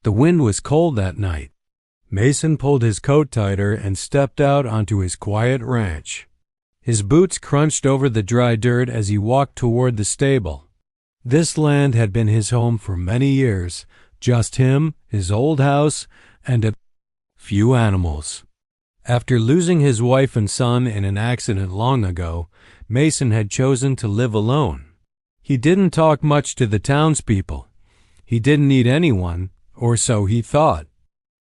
The wind was cold that night. Mason pulled his coat tighter and stepped out onto his quiet ranch. His boots crunched over the dry dirt as he walked toward the stable. This land had been his home for many years, just him, his old house, and a few animals. After losing his wife and son in an accident long ago, Mason had chosen to live alone. He didn't talk much to the townspeople. He didn't need anyone, or so he thought.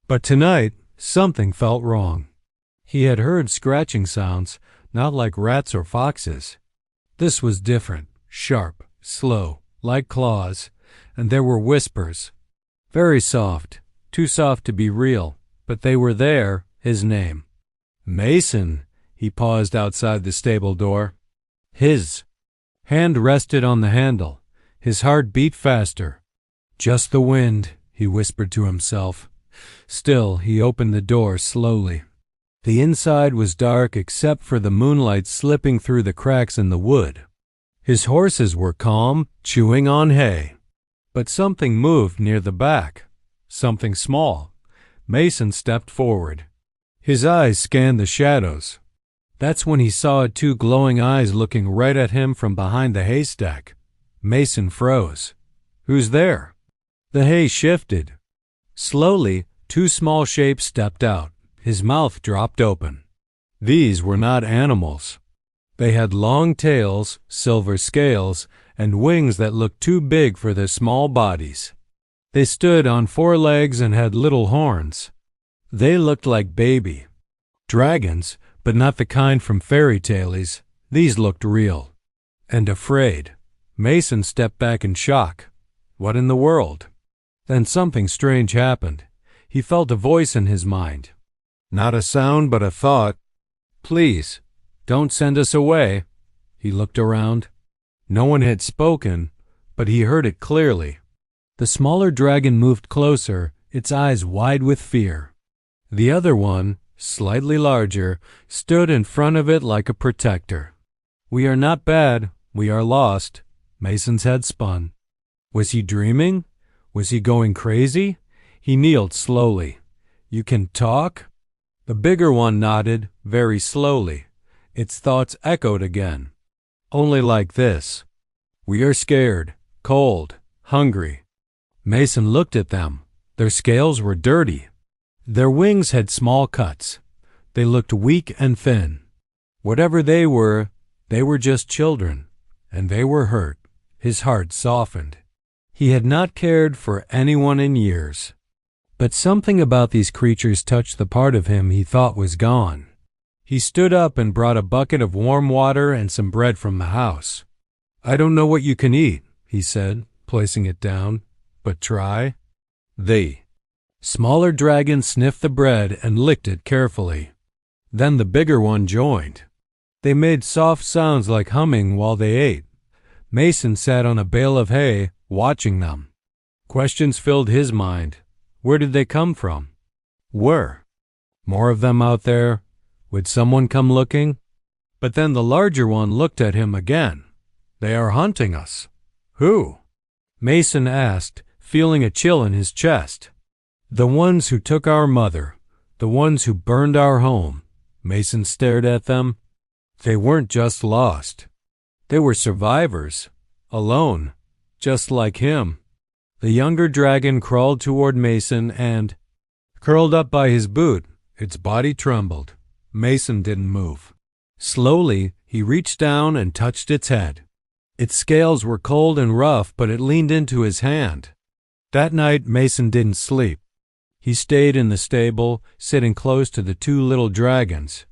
But tonight, something felt wrong. He had heard scratching sounds, not like rats or foxes. This was different, sharp, slow, like claws, and there were whispers. Very soft, too soft to be real, but they were there, his name. Mason, he paused outside the stable door. His hand rested on the handle. His heart beat faster. Just the wind, he whispered to himself. Still, he opened the door slowly. The inside was dark except for the moonlight slipping through the cracks in the wood. His horses were calm, chewing on hay. But something moved near the back. Something small. Mason stepped forward. His eyes scanned the shadows. That's when he saw two glowing eyes looking right at him from behind the haystack. Mason froze. Who's there? The hay shifted. Slowly, two small shapes stepped out. His mouth dropped open. These were not animals. They had long tails, silver scales, and wings that looked too big for their small bodies. They stood on four legs and had little horns. They looked like baby dragons, but not the kind from fairy tales. These looked real. And afraid. Mason stepped back in shock. What in the world? Then something strange happened. He felt a voice in his mind. Not a sound, but a thought. Please, don't send us away. He looked around. No one had spoken, but he heard it clearly. The smaller dragon moved closer, its eyes wide with fear. The other one, slightly larger, stood in front of it like a protector. We are not bad, we are lost. Mason's head spun. Was he dreaming? Was he going crazy? He kneeled slowly. You can talk? The bigger one nodded, very slowly. Its thoughts echoed again. Only like this. We are scared, cold, hungry. Mason looked at them. Their scales were dirty. Their wings had small cuts. They looked weak and thin. Whatever they were just children, and they were hurt. His heart softened. He had not cared for anyone in years. But something about these creatures touched the part of him he thought was gone. He stood up and brought a bucket of warm water and some bread from the house. I don't know what you can eat, he said, placing it down, but try. The smaller dragon sniffed the bread and licked it carefully. Then the bigger one joined. They made soft sounds like humming while they ate. Mason sat on a bale of hay, watching them. Questions filled his mind. Where did they come from? Were more of them out there? Would someone come looking? But then the larger one looked at him again. They are hunting us. Who? Mason asked, feeling a chill in his chest. The ones who took our mother. The ones who burned our home. Mason stared at them. They weren't just lost. They were survivors. Alone. Just like him. The younger dragon crawled toward Mason and curled up by his boot. Its body trembled. Mason didn't move. Slowly, he reached down and touched its head. Its scales were cold and rough, but it leaned into his hand. That night, Mason didn't sleep. He stayed in the stable, sitting close to the two little dragons.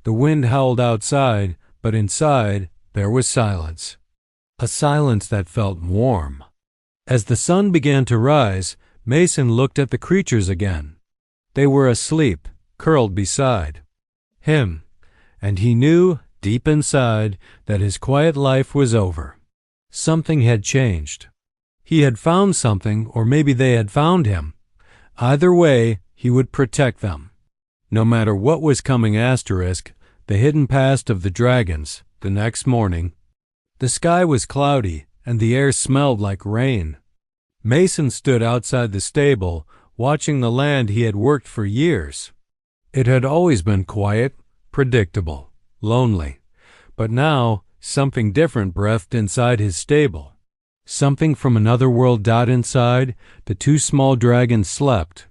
The wind howled outside, but inside, there was silence. A silence that felt warm. As the sun began to rise, Mason looked at the creatures again. They were asleep, curled beside him, and he knew, deep inside, that his quiet life was over. Something had changed. He had found something, or maybe they had found him. Either way, he would protect them. No matter what was coming asterisk, the hidden past of the dragons, the next morning. The sky was cloudy, and the air smelled like rain. Mason stood outside the stable, watching the land he had worked for years. It had always been quiet, predictable, lonely, but now something different breathed inside his stable. Something from another world. Inside, the two small dragons slept,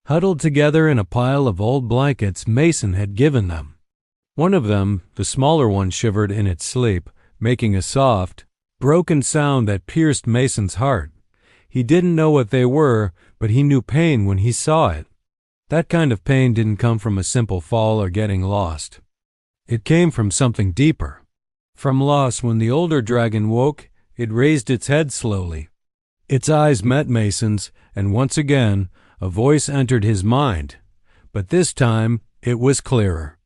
huddled together in a pile of old blankets Mason had given them. One of them, the smaller one, shivered in its sleep, making a soft, broken sound that pierced Mason's heart. He didn't know what they were, but he knew pain when he saw it. That kind of pain didn't come from a simple fall or getting lost. It came from something deeper. From loss. When the older dragon woke, it raised its head slowly. Its eyes met Mason's, and once again, a voice entered his mind. But this time, it was clearer.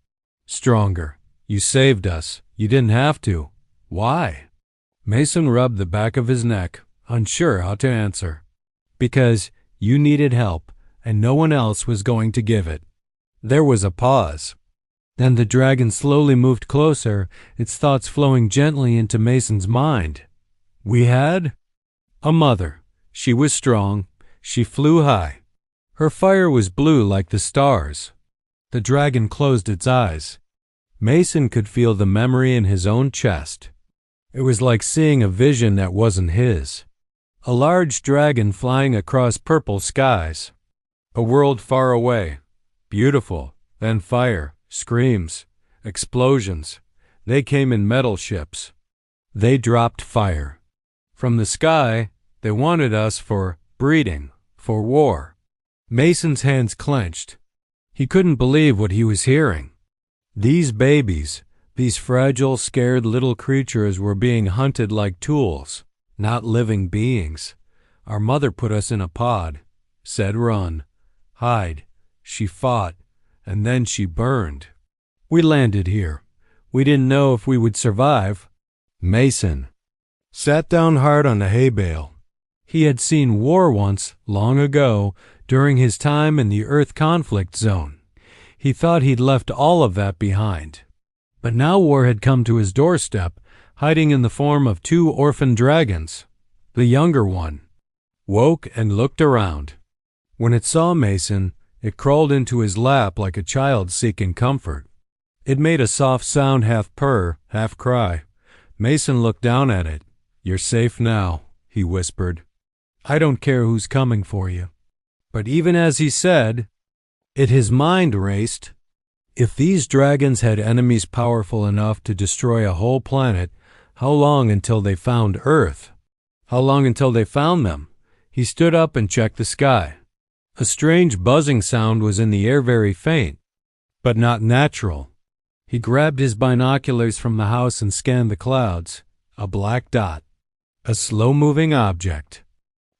Stronger. You saved us. You didn't have to. Why? Mason rubbed the back of his neck, unsure how to answer. Because you needed help, and no one else was going to give it. There was a pause. Then the dragon slowly moved closer, its thoughts flowing gently into Mason's mind. We had a mother. She was strong. She flew high. Her fire was blue like the stars. The dragon closed its eyes. Mason could feel the memory in his own chest. It was like seeing a vision that wasn't his. A large dragon flying across purple skies. A world far away. Beautiful. Then fire, screams, explosions. They came in metal ships. They dropped fire. From the sky, they wanted us for breeding, for war. Mason's hands clenched. He couldn't believe what he was hearing. These babies, these fragile, scared little creatures were being hunted like tools, not living beings. Our mother put us in a pod, said run, hide. She fought, and then she burned. We landed here. We didn't know if we would survive. Mason sat down hard on the hay bale. He had seen war once, long ago, during his time in the Earth conflict zone. He thought he'd left all of that behind. But now war had come to his doorstep, hiding in the form of two orphaned dragons. The younger one woke and looked around. When it saw Mason, it crawled into his lap like a child seeking comfort. It made a soft sound, half purr, half cry. Mason looked down at it. You're safe now, he whispered. I don't care who's coming for you. But even as he said it, his mind raced. If these dragons had enemies powerful enough to destroy a whole planet, how long until they found Earth? How long until they found them? He stood up and checked the sky. A strange buzzing sound was in the air, very faint, but not natural. He grabbed his binoculars from the house and scanned the clouds. A black dot. A slow-moving object.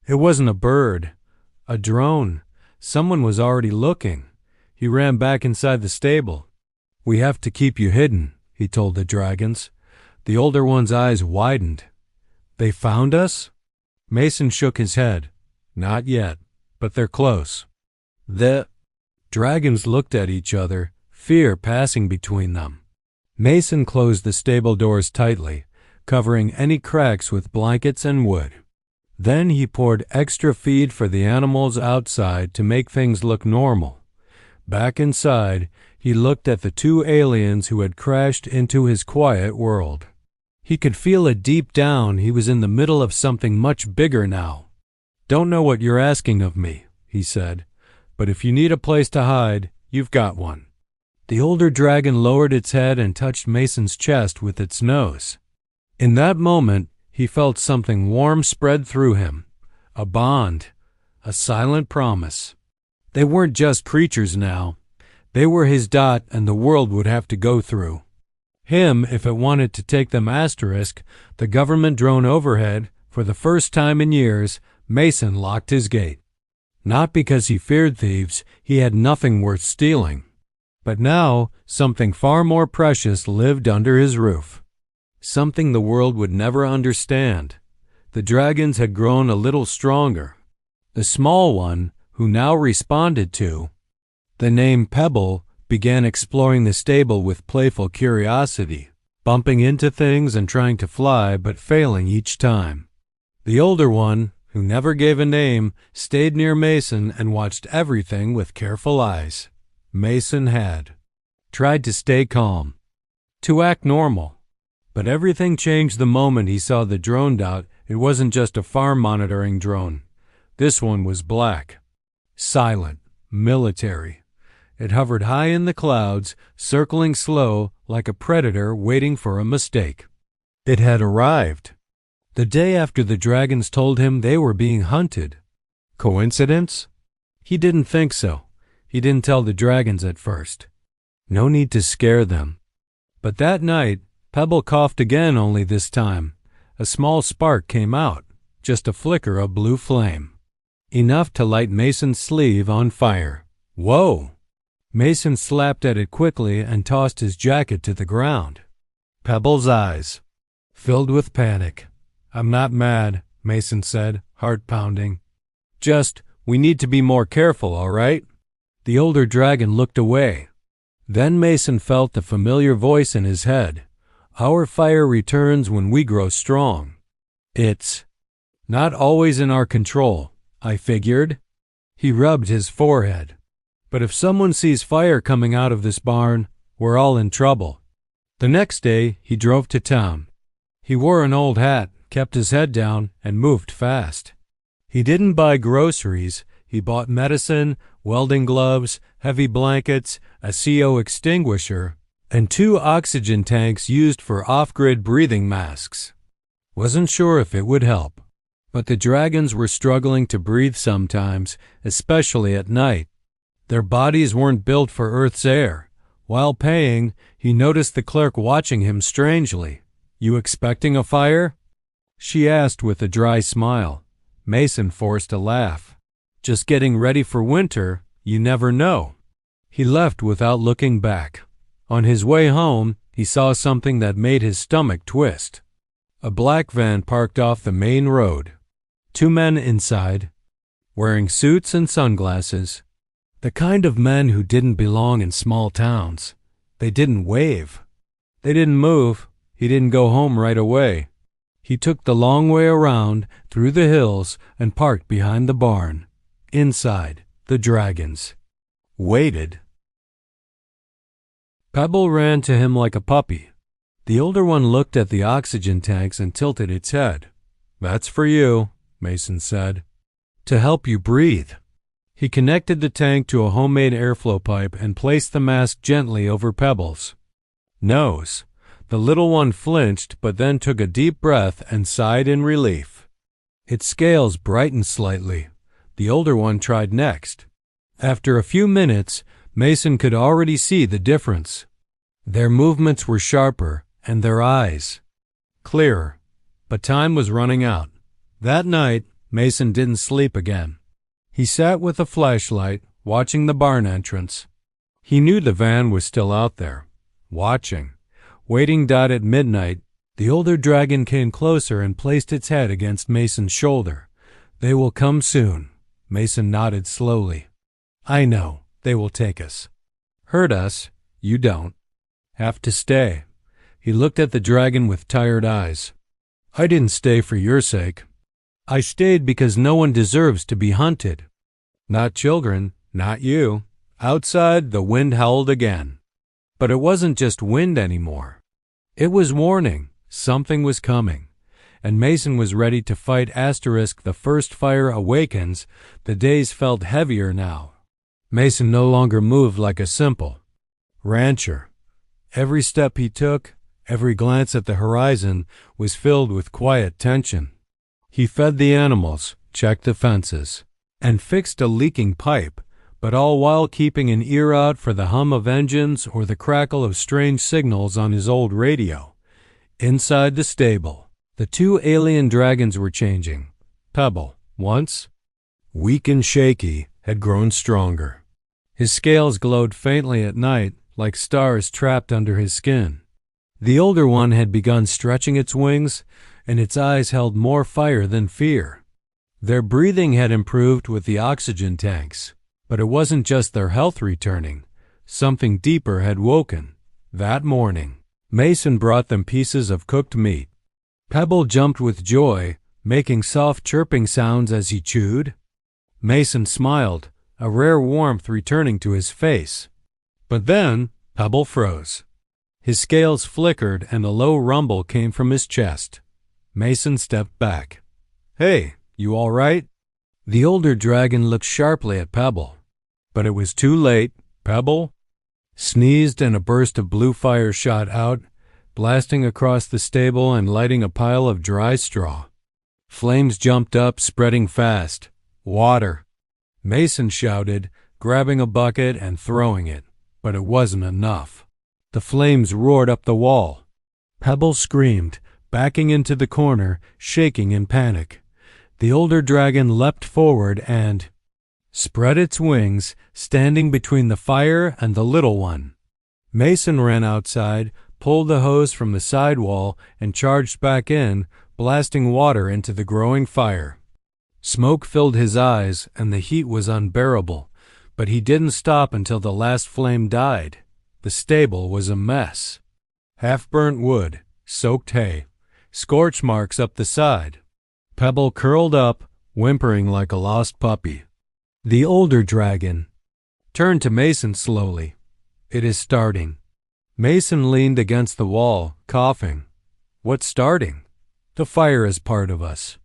It wasn't a bird. A drone. Someone was already looking. He ran back inside the stable. We have to keep you hidden, he told the dragons. The older one's eyes widened. They found us? Mason shook his head. Not yet, but they're close. The dragons looked at each other, fear passing between them. Mason closed the stable doors tightly, covering any cracks with blankets and wood. Then he poured extra feed for the animals outside to make things look normal. Back inside, he looked at the two aliens who had crashed into his quiet world. He could feel it deep down. He was in the middle of something much bigger now. Don't know what you're asking of me, he said, but if you need a place to hide, you've got one. The older dragon lowered its head and touched Mason's chest with its nose. In that moment, he felt something warm spread through him. A bond. A silent promise. They weren't just creatures now. They were his dot, and the world would have to go through. Him, if it wanted to take them. The government drone overhead. For the first time in years, Mason locked his gate. Not because he feared thieves. He had nothing worth stealing. But now, something far more precious lived under his roof. Something the world would never understand. The dragons had grown a little stronger. The small one, who now responded to the name Pebble, began exploring the stable with playful curiosity, bumping into things and trying to fly, but failing each time. The older one, who never gave a name, stayed near Mason and watched everything with careful eyes. Mason had tried to stay calm, to act normal. But everything changed the moment he saw the drone dot. It wasn't just a farm monitoring drone. This one was black, silent, military. It hovered high in the clouds, circling slow like a predator waiting for a mistake. It had arrived the day after the dragons told him they were being hunted. Coincidence? He didn't think so. He didn't tell the dragons at first. No need to scare them. But that night, Pebble coughed again, only this time. A small spark came out, just a flicker of blue flame. Enough to light Mason's sleeve on fire. Whoa! Mason slapped at it quickly and tossed his jacket to the ground. Pebble's eyes filled with panic. "I'm not mad," Mason said, heart pounding. "Just, we need to be more careful, all right?" The older dragon looked away. Then Mason felt the familiar voice in his head. "Our fire returns when we grow strong. It's not always in our control, I figured." He rubbed his forehead. "But if someone sees fire coming out of this barn, we're all in trouble." The next day, he drove to town. He wore an old hat, kept his head down, and moved fast. He didn't buy groceries. He bought medicine, welding gloves, heavy blankets, a CO extinguisher, and 2 oxygen tanks used for off-grid breathing masks. Wasn't sure if it would help. But the dragons were struggling to breathe sometimes, especially at night. Their bodies weren't built for Earth's air. While paying, he noticed the clerk watching him strangely. "You expecting a fire?" she asked with a dry smile. Mason forced a laugh. "Just getting ready for winter, you never know." He left without looking back. On his way home, he saw something that made his stomach twist. A black van parked off the main road. 2 men inside, wearing suits and sunglasses. The kind of men who didn't belong in small towns. They didn't wave. They didn't move. He didn't go home right away. He took the long way around, through the hills, and parked behind the barn. Inside, the dragons waited. Pebble ran to him like a puppy. The older one looked at the oxygen tanks and tilted its head. "That's for you," Mason said. "To help you breathe." He connected the tank to a homemade airflow pipe and placed the mask gently over Pebble's nose. The little one flinched, but then took a deep breath and sighed in relief. Its scales brightened slightly. The older one tried next. After a few minutes, Mason could already see the difference. Their movements were sharper, and their eyes clearer. But time was running out. That night, Mason didn't sleep again. He sat with a flashlight, watching the barn entrance. He knew the van was still out there, watching. Waiting. At midnight, the older dragon came closer and placed its head against Mason's shoulder. "They will come soon." Mason nodded slowly. "I know. They will take us. Hurt us. You don't have to stay." He looked at the dragon with tired eyes. "I didn't stay for your sake. I stayed because no one deserves to be hunted. Not children, not you." Outside, the wind howled again. But it wasn't just wind anymore. It was warning. Something was coming. And Mason was ready to fight. The first fire awakens. The days felt heavier now. Mason no longer moved like a simple rancher. Every step he took, every glance at the horizon, was filled with quiet tension. He fed the animals, checked the fences, and fixed a leaking pipe, but all while keeping an ear out for the hum of engines or the crackle of strange signals on his old radio. Inside the stable, the 2 alien dragons were changing. Pebble, once weak and shaky, had grown stronger. His scales glowed faintly at night, like stars trapped under his skin. The older one had begun stretching its wings, and its eyes held more fire than fear. Their breathing had improved with the oxygen tanks. But it wasn't just their health returning. Something deeper had woken. That morning, Mason brought them pieces of cooked meat. Pebble jumped with joy, making soft chirping sounds as he chewed. Mason smiled, a rare warmth returning to his face. But then Pebble froze. His scales flickered and a low rumble came from his chest. Mason stepped back. "Hey, you all right?" The older dragon looked sharply at Pebble. But it was too late. Pebble sneezed and a burst of blue fire shot out, blasting across the stable and lighting a pile of dry straw. Flames jumped up, spreading fast. "Water!" Mason shouted, grabbing a bucket and throwing it. But it wasn't enough. The flames roared up the wall. Pebble screamed, backing into the corner, shaking in panic. The older dragon leapt forward and spread its wings, standing between the fire and the little one. Mason ran outside, pulled the hose from the side wall, and charged back in, blasting water into the growing fire. Smoke filled his eyes, and the heat was unbearable, but he didn't stop until the last flame died. The stable was a mess. Half-burnt wood, soaked hay, scorch marks up the side. Pebble curled up, whimpering like a lost puppy. The older dragon turned to Mason slowly. "It is starting." Mason leaned against the wall, coughing. "What's starting?" "The fire is part of us.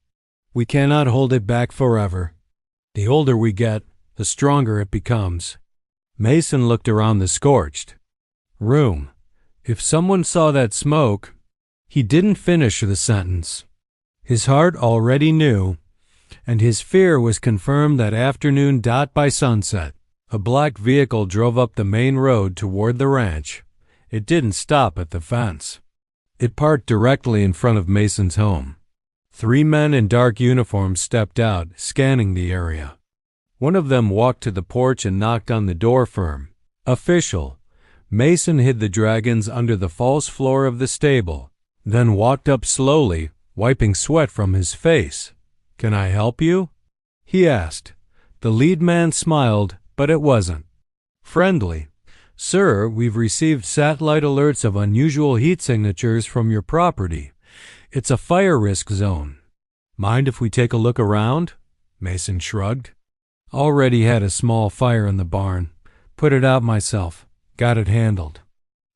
We cannot hold it back forever. The older we get, the stronger it becomes." Mason looked around the scorched room. If someone saw that smoke— He didn't finish the sentence. His heart already knew, and his fear was confirmed that afternoon. By sunset, a black vehicle drove up the main road toward the ranch. It didn't stop at the fence. It parked directly in front of Mason's home. 3 men in dark uniforms stepped out, scanning the area. One of them walked to the porch and knocked on the door firm. "Official." Mason hid the dragons under the false floor of the stable, then walked up slowly, wiping sweat from his face. "Can I help you?" he asked. The lead man smiled, but it wasn't friendly. "Sir, we've received satellite alerts of unusual heat signatures from your property. It's a fire risk zone." "Mind if we take a look around?" Mason shrugged. "Already had a small fire in the barn. Put it out myself. Got it handled."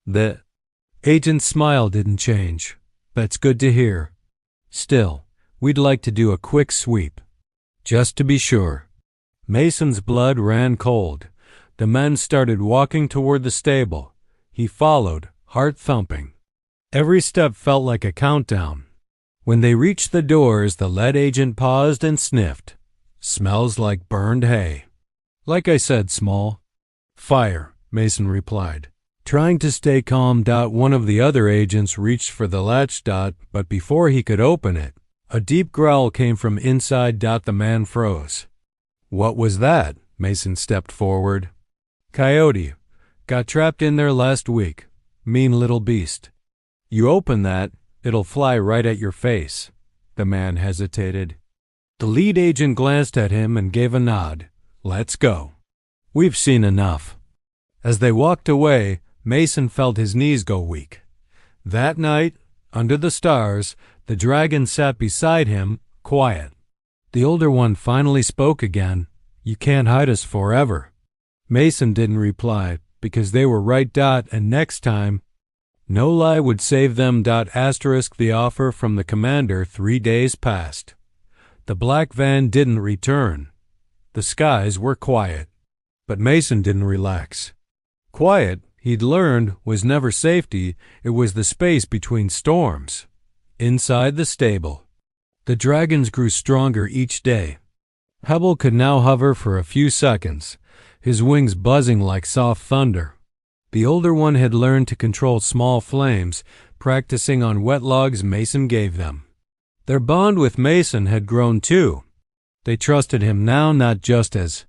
The agent's smile didn't change. "That's good to hear. Still, we'd like to do a quick sweep, just to be sure." Mason's blood ran cold. The men started walking toward the stable. He followed, heart thumping. Every step felt like a countdown. When they reached the doors, the lead agent paused and sniffed. "Smells like burned hay." "Like I said, Small." "Fire," Mason replied. Trying to stay calm, one of the other agents reached for the latch, but before he could open it, a deep growl came from inside. The man froze. "What was that?" Mason stepped forward. "Coyote. Got trapped in there last week. Mean little beast. You open that, it'll fly right at your face." The man hesitated. The lead agent glanced at him and gave a nod. "Let's go. We've seen enough." As they walked away, Mason felt his knees go weak. That night, under the stars, the dragon sat beside him, quiet. The older one finally spoke again. "You can't hide us forever." Mason didn't reply, because they were right. And next time, no lie would save them. The offer from the commander. 3 days passed. The black van didn't return. The skies were quiet. But Mason didn't relax. Quiet, he'd learned, was never safety. It was the space between storms. Inside the stable, the dragons grew stronger each day. Pebble could now hover for a few seconds, his wings buzzing like soft thunder. The older one had learned to control small flames, practicing on wet logs Mason gave them. Their bond with Mason had grown too. They trusted him now not just as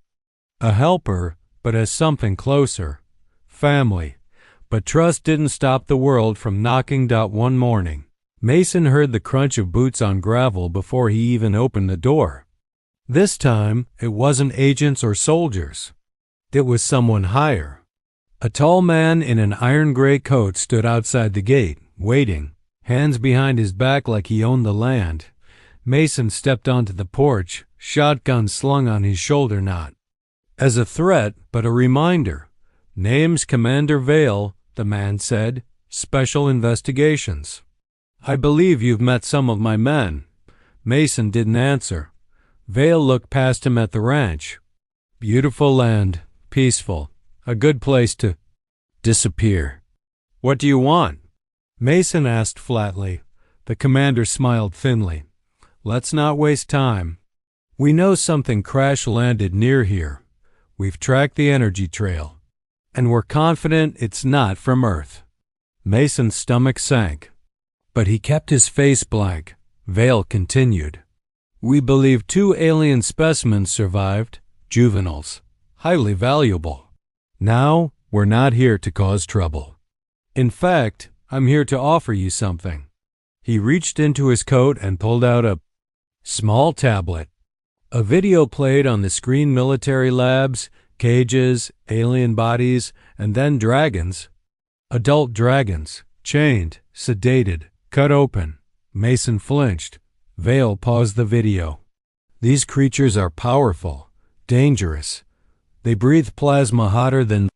a helper, but as something closer. Family. But trust didn't stop the world from knocking. One morning, Mason heard the crunch of boots on gravel before he even opened the door. This time, it wasn't agents or soldiers. It was someone higher. A tall man in an iron-gray coat stood outside the gate, waiting, hands behind his back like he owned the land. Mason stepped onto the porch, shotgun slung on his shoulder knot. As a threat, but a reminder. Name's Commander Vale, the man said. Special Investigations. I believe you've met some of my men. Mason didn't answer. Vale looked past him at the ranch. Beautiful land, peaceful, a good place to disappear. What do you want? Mason asked flatly. The commander smiled thinly. Let's not waste time. We know something crash-landed near here. We've tracked the energy trail, and we're confident it's not from Earth. Mason's stomach sank, but he kept his face blank. Vale continued. We believe 2 alien specimens survived, juveniles, highly valuable. Now, we're not here to cause trouble. In fact, I'm here to offer you something. He reached into his coat and pulled out a small tablet. A video played on the screen. Military labs, cages, alien bodies, and then dragons. Adult dragons, chained, sedated, cut open. Mason flinched. Vale paused the video. These creatures are powerful, dangerous. They breathe plasma hotter than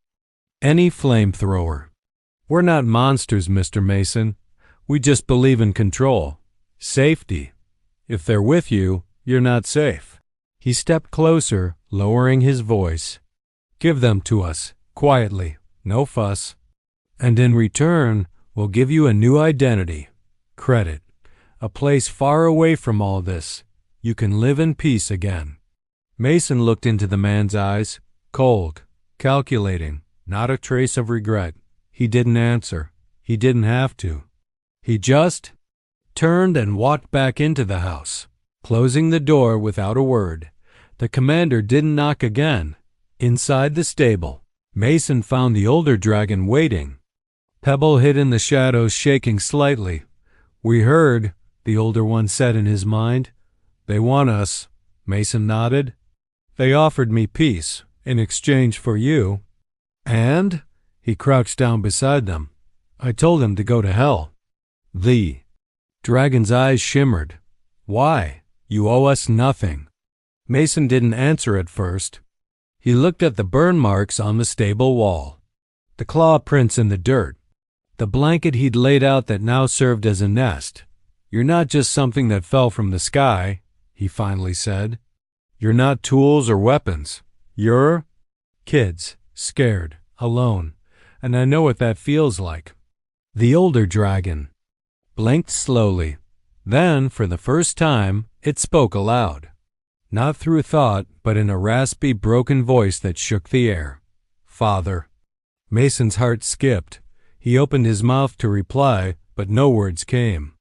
any flamethrower. We're not monsters, Mr. Mason. We just believe in control. Safety. If they're with you, you're not safe. He stepped closer, lowering his voice. Give them to us, quietly, no fuss. And in return, we'll give you a new identity, credit, a place far away from all this. You can live in peace again. Mason looked into the man's eyes, cold, calculating, not a trace of regret. He didn't answer. He didn't have to. He just turned and walked back into the house, closing the door without a word. The commander didn't knock again. Inside the stable, Mason found the older dragon waiting. Pebble hid in the shadows, shaking slightly. We heard, the older one said in his mind. They want us. Mason nodded. They offered me peace in exchange for you. And? He crouched down beside them. I told him to go to hell. The dragon's eyes shimmered. Why? You owe us nothing. Mason didn't answer at first. He looked at the burn marks on the stable wall, the claw prints in the dirt, the blanket he'd laid out that now served as a nest. You're not just something that fell from the sky, he finally said. You're not tools or weapons. You're kids, scared, alone, and I know what that feels like. The older dragon blinked slowly. Then, for the first time, it spoke aloud. Not through thought, but in a raspy, broken voice that shook the air. Father. Mason's heart skipped. He opened his mouth to reply, but no words came.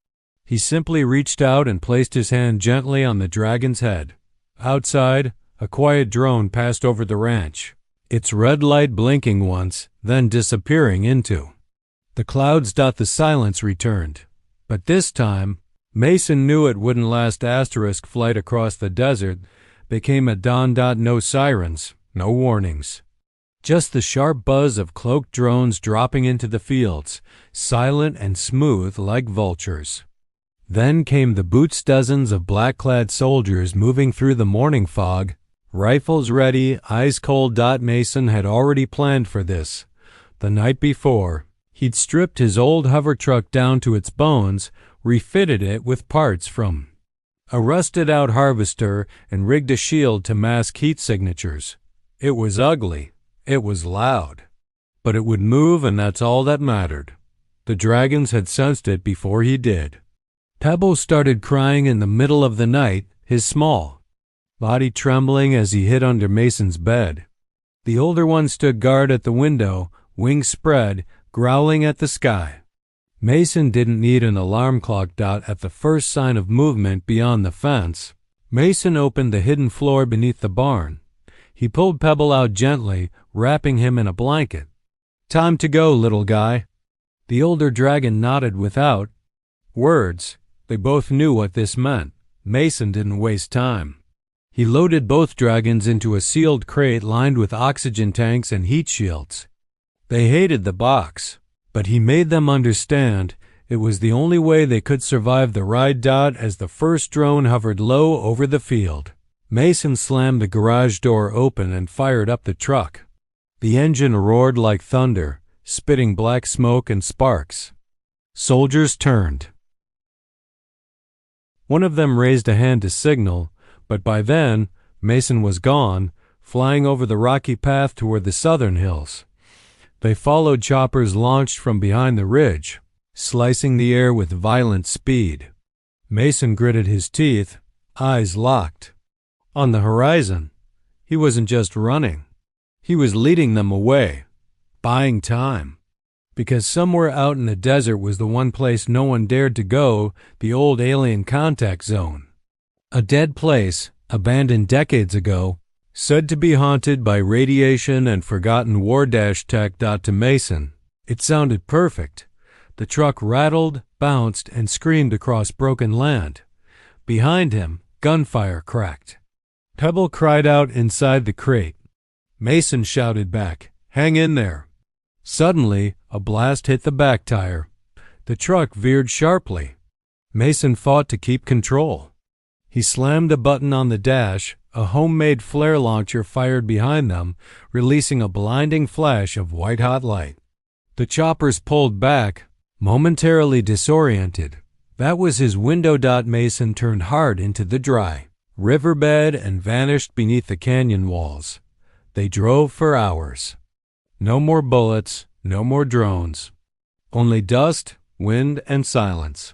He simply reached out and placed his hand gently on the dragon's head. Outside, a quiet drone passed over the ranch, its red light blinking once, then disappearing into the clouds. The silence returned. But this time, Mason knew it wouldn't last. Flight across the desert became a dawn. No sirens, no warnings. Just the sharp buzz of cloaked drones dropping into the fields, silent and smooth like vultures. Then came the boots. Dozens of black-clad soldiers moving through the morning fog, rifles ready, eyes cold. Mason had already planned for this. The night before, he'd stripped his old hover truck down to its bones, refitted it with parts from a rusted-out harvester, and rigged a shield to mask heat signatures. It was ugly. It was loud. But it would move, and that's all that mattered. The dragons had sensed it before he did. Pebble started crying in the middle of the night, his small body trembling as he hid under Mason's bed. The older one stood guard at the window, wings spread, growling at the sky. Mason didn't need an alarm clock. At the first sign of movement beyond the fence, Mason opened the hidden floor beneath the barn. He pulled Pebble out gently, wrapping him in a blanket. Time to go, little guy. The older dragon nodded without words. They both knew what this meant. Mason didn't waste time. He loaded both dragons into a sealed crate lined with oxygen tanks and heat shields. They hated the box, but he made them understand It was the only way they could survive the ride. As the first drone hovered low over the field, Mason slammed the garage door open and fired up the truck. The engine roared like thunder, spitting black smoke and sparks. Soldiers turned. One of them raised a hand to signal, but by then, Mason was gone, flying over the rocky path toward the southern hills. They followed choppers launched from behind the ridge, slicing the air with violent speed. Mason gritted his teeth, eyes locked. On the horizon, he wasn't just running. He was leading them away, buying time. Because somewhere out in the desert was the one place no one dared to go, the old alien contact zone. A dead place, abandoned decades ago, said to be haunted by radiation and forgotten war tech. To Mason, it sounded perfect. The truck rattled, bounced, and screamed across broken land. Behind him, gunfire cracked. Pebble cried out inside the crate. Mason shouted back, "Hang in there." Suddenly, a blast hit the back tire. The truck veered sharply. Mason fought to keep control. He slammed a button on the dash. A homemade flare launcher fired behind them, releasing a blinding flash of white-hot light. The choppers pulled back, momentarily disoriented. That was his window. Mason turned hard into the dry riverbed and vanished beneath the canyon walls. They drove for hours. No more bullets, no more drones. Only dust, wind, and silence.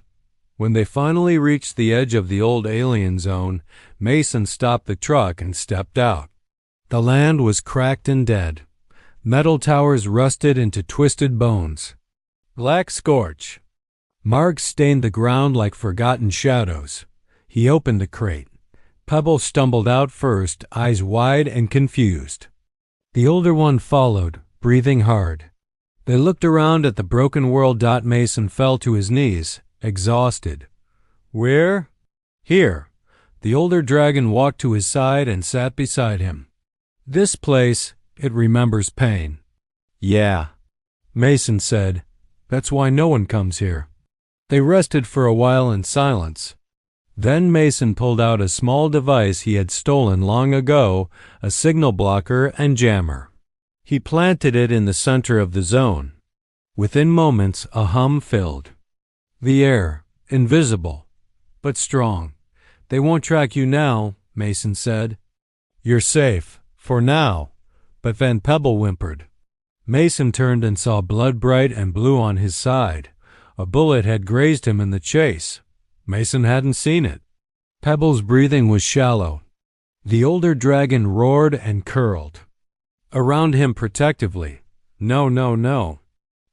When they finally reached the edge of the old alien zone, Mason stopped the truck and stepped out. The land was cracked and dead. Metal towers rusted into twisted bones. Black scorch. Marks stained the ground like forgotten shadows. He opened the crate. Pebble stumbled out first, eyes wide and confused. The older one followed, breathing hard. They looked around at the broken world. Mason fell to his knees, exhausted. "Where?" "Here." The older dragon walked to his side and sat beside him. "This place, it remembers pain." "Yeah," Mason said. "That's why no one comes here." They rested for a while in silence. Then Mason pulled out a small device he had stolen long ago, a signal blocker and jammer. He planted it in the center of the zone. Within moments, a hum filled the air, invisible, but strong. "They won't track you now," Mason said. "You're safe, for now." But then Pebble whimpered. Mason turned and saw blood bright and blue on his side. A bullet had grazed him in the chase. Mason hadn't seen it. Pebble's breathing was shallow. The older dragon roared and curled around him protectively. "No, no, no."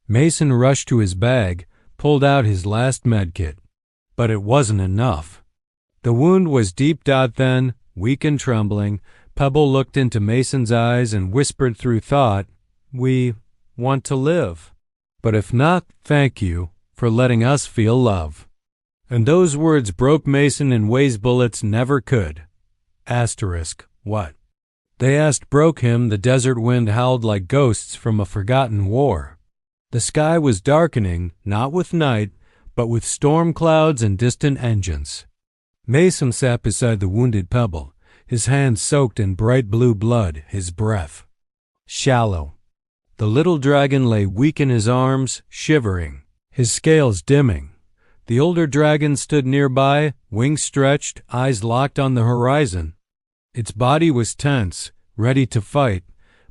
Mason rushed to his bag, pulled out his last medkit. But it wasn't enough. The wound was deep. Then, weak and trembling, Pebble looked into Mason's eyes and whispered through thought, "We want to live. But if not, thank you for letting us feel love." And those words broke Mason in ways bullets never could. What? They broke him. The desert wind howled like ghosts from a forgotten war. The sky was darkening, not with night, but with storm clouds and distant engines. Mason sat beside the wounded Pebble, his hands soaked in bright blue blood, his breath shallow. The little dragon lay weak in his arms, shivering, his scales dimming. The older dragon stood nearby, wings stretched, eyes locked on the horizon. Its body was tense, ready to fight,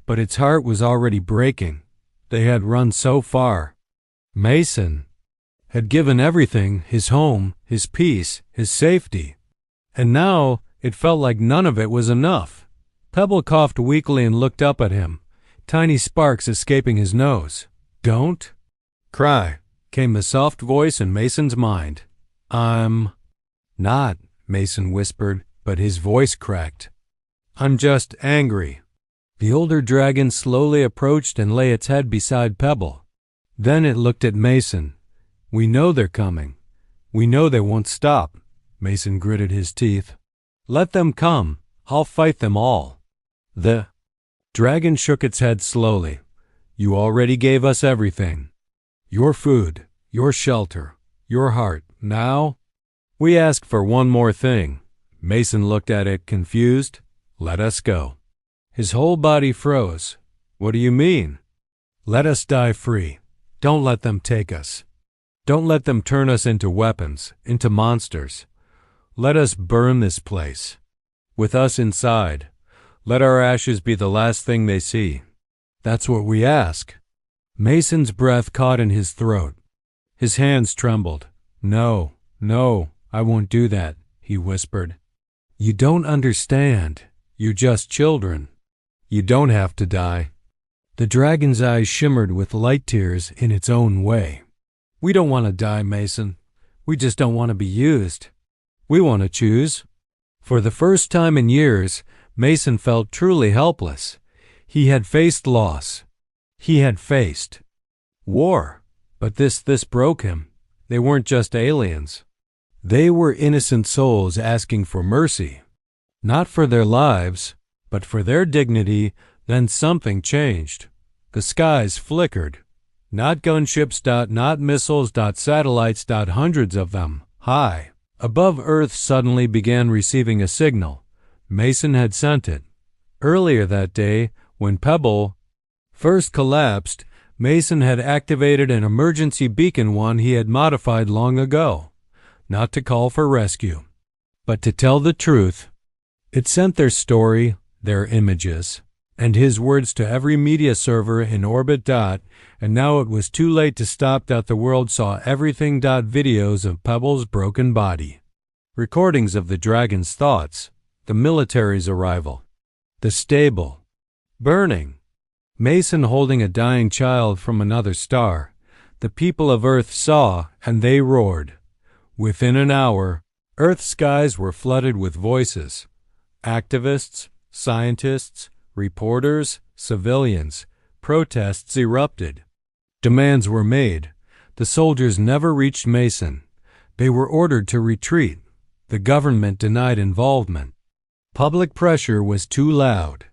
but its heart was already breaking. They had run so far. Mason had given everything, his home, his peace, his safety. And now it felt like none of it was enough. Pebble coughed weakly and looked up at him, tiny sparks escaping his nose. "Don't cry," came the soft voice in Mason's mind. "I'm not," Mason whispered, but his voice cracked. "I'm just angry." The older dragon slowly approached and lay its head beside Pebble. Then it looked at Mason. "We know they're coming. We know they won't stop." Mason gritted his teeth. "Let them come. I'll fight them all." The dragon shook its head slowly. "You already gave us everything. Your food, your shelter, your heart, now? We ask for one more thing. Mason looked at it, confused. Let us go. His whole body froze. What do you mean? Let us die free. Don't let them take us. Don't let them turn us into weapons, into monsters. Let us burn this place. With us inside. Let our ashes be the last thing they see. That's what we ask. Mason's breath caught in his throat. His hands trembled. No, I won't do that, he whispered. You don't understand. You're just children. You don't have to die. The dragon's eyes shimmered with light tears in its own way. We don't want to die, Mason. We just don't want to be used. We want to choose. For the first time in years, Mason felt truly helpless. He had faced loss. He had faced war. But this broke him. They weren't just aliens. They were innocent souls asking for mercy. Not for their lives, but for their dignity. Then something changed. The skies flickered. Not gunships, not missiles, satellites, hundreds of them, high. Above Earth suddenly began receiving a signal. Mason had sent it. Earlier that day, when Pebble first collapsed, Mason had activated an emergency beacon, one he had modified long ago. Not to call for rescue, but to tell the truth. It sent their story, their images, and his words to every media server in orbit. And now it was too late to stop. The world saw everything. Videos of Pebble's broken body. Recordings of the dragon's thoughts. The military's arrival. The stable. Burning. Mason holding a dying child from another star. The people of Earth saw, and they roared. Within an hour, Earth's skies were flooded with voices. Activists, scientists, reporters, civilians. Protests erupted. Demands were made. The soldiers never reached Mason. They were ordered to retreat. The government denied involvement. Public pressure was too loud.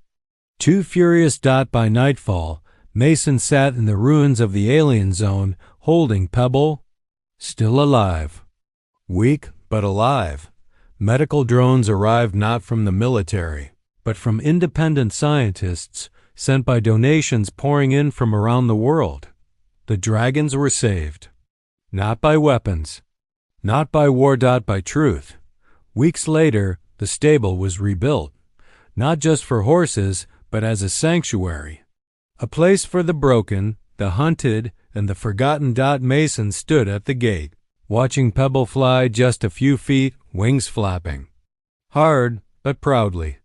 Too furious. By nightfall, Mason sat in the ruins of the alien zone, holding Pebble, still alive. Weak, but alive. Medical drones arrived not from the military, but from independent scientists sent by donations pouring in from around the world. The dragons were saved. Not by weapons. Not by war. By truth. Weeks later, the stable was rebuilt. Not just for horses, but as a sanctuary. A place for the broken, the hunted, and the forgotten. Mason stood at the gate, watching Pebble fly just a few feet, wings flapping. Hard, but proudly.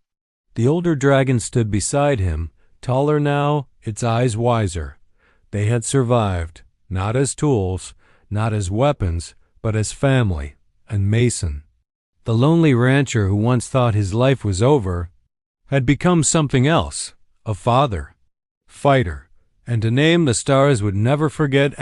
The older dragon stood beside him, taller now, its eyes wiser. They had survived, not as tools, not as weapons, but as family, and Mason. The lonely rancher who once thought his life was over had become something else, a father, fighter, and a name the stars would never forget.